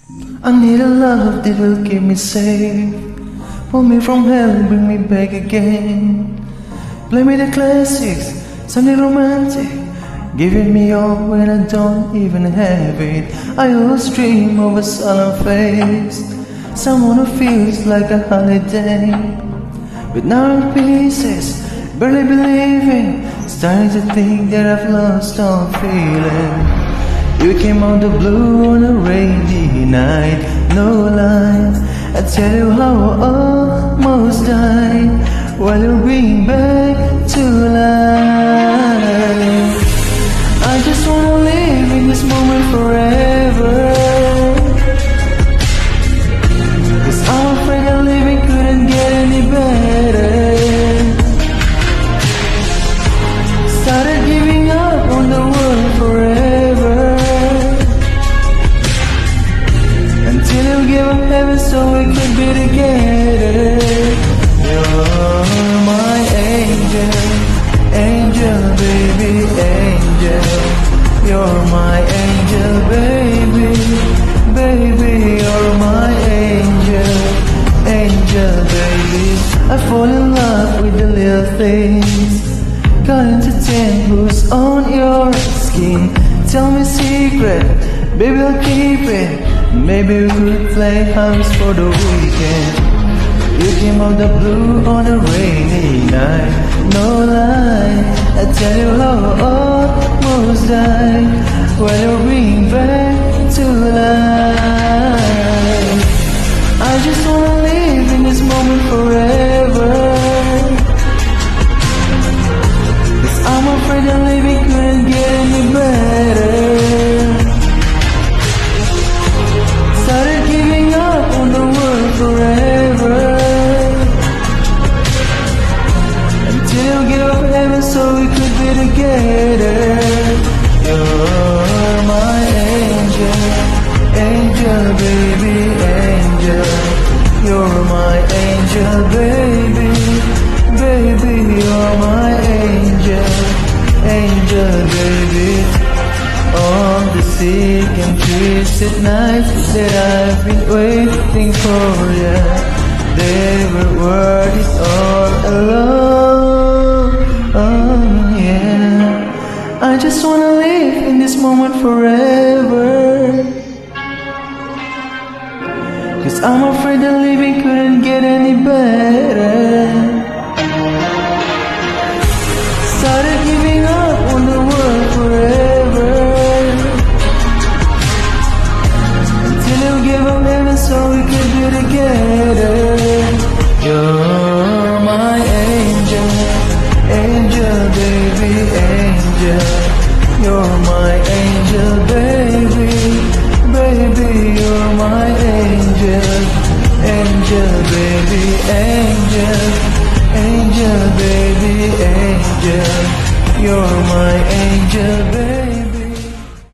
I need a love that will keep me safe. Pull me from hell, bring me back again. Play me the classics, something romantic, giving me all when I don't even have it. I always dream of a solemn face, someone who feels like a holiday. But now in pieces, barely believing, starting to think that I've lost all feeling. You came out the blue on a rainy night, no lie. I tell you how I almost died while you're bringing back to life. I just wanna live in this moment forever, 'cause I'm afraid that living couldn't get any better. Started giving up on the world forever, until you give up heaven so we could be together. You're my angel, angel, baby, angel. You're my angel, baby, baby. You're my angel, angel, baby. I fall in love with the little things, counting to 10, who's on your skin. Tell me secret, baby, I'll keep it. Maybe we could play house for the weekend. You came out the blue on a rainy night, no lie. I tell you how I almost died while you're bringing back to life. I just wanna live in this moment forever, 'cause I'm afraid that living couldn't get any better. Started giving up on the world forever, until you give up heaven so we could be together. You're my angel, angel, baby, angel. You're my angel, baby, baby. You're my angel, angel, baby. On the sick and twisted nights that I've been waiting for you, they were worth it all alone. Oh yeah, I just wanna live in this moment forever, 'cause I'm afraid that living couldn't get any better. Started giving up on the world forever, until you give up heaven so we could be together. You're my angel, angel, baby, angel. You're my angel, baby, baby. You're my angel, angel, baby, angel. Angel, baby, angel. You're my angel, baby.